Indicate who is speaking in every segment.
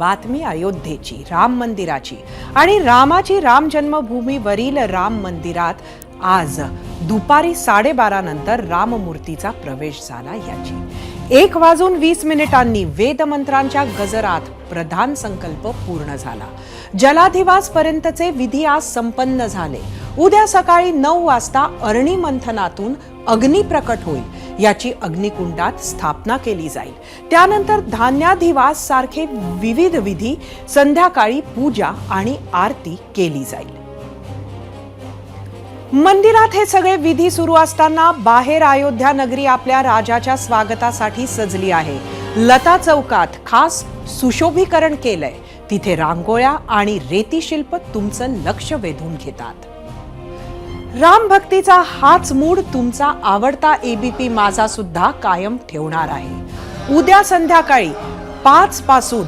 Speaker 1: बातमी अयोध्येची, राम मंदिराची आणि रामाची राम जन्मभूमीवरील राम मंदिरात आज दुपारी 12:30 नंतर राममूर्तीचा प्रवेश झाला याची 1:20 वेदमंत्रांच्या गजरात प्रधान संकल्प पूर्ण झाला. जलाधिवास पर्यंतचे विधी आज संपन्न झाले. उद्या सकाळी 9 वाजता अरणी मंथनातून अग्नी प्रकट होईल. याची अग्निकुंडात स्थापना केली जाईल. त्यानंतर धान्याधिवास सारखे विविध विधी, संध्याकाळी पूजा आणि आरती केली जाईल. मंदिरात हे सगळे विधी सुरू असताना बाहेर अयोध्या नगरी आपल्या राजाच्या स्वागतासाठी सजली आहे. लता चौकात खास सुशोभीकरण केलंय. तिथे रांगोळ्या आणि रेती शिल्प तुमचं लक्ष वेधून घेतात. राम भक्तीचा हाच मूड तुमचा आवडता एबीपी माझा सुद्धा कायम ठेवणार आहे. उद्या संध्याकाळी 5 पासून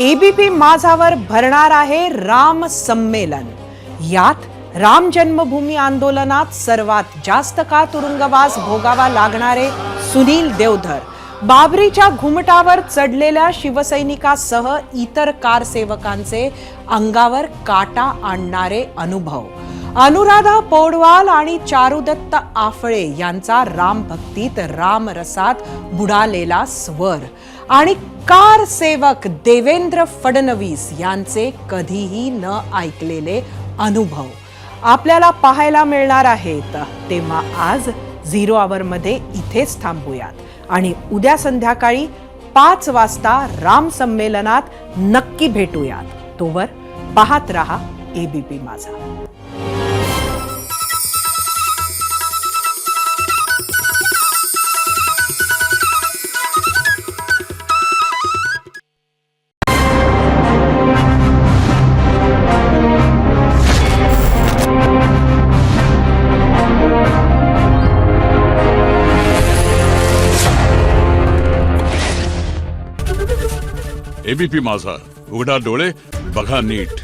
Speaker 1: एबीपी माझावर भरणार आहे राम संमेलन. यात राम जन्मभूमी आंदोलनात सर्वात जास्त काळ तुरुंगवास भोगावा लागणारे सुनील देवधर, बाबरीच्या घुमटावर चढलेल्या शिवसैनिकासह इतर कारसेवकांचे अंगावर काटा आणणारे अनुभव, अनुराधा पौडवाल आणि चारुदत्त आफळे यांचा रामभक्तीत रामरसात बुडालेला स्वर आणि कारसेवक देवेंद्र फडणवीस यांचे कधीही न ऐकलेले अनुभव आपल्याला पाहायला मिळणार आहेत. तेव्हा आज 0 आवरमध्ये इथेच थांबूयात आणि उद्या संध्याकाळी 5 वाजता राम संमेलनात नक्की भेटूयात. तोवर पाहत रहा एबीपी माझा.
Speaker 2: एबीपी माझा, उघडा डोळे बघा नीट.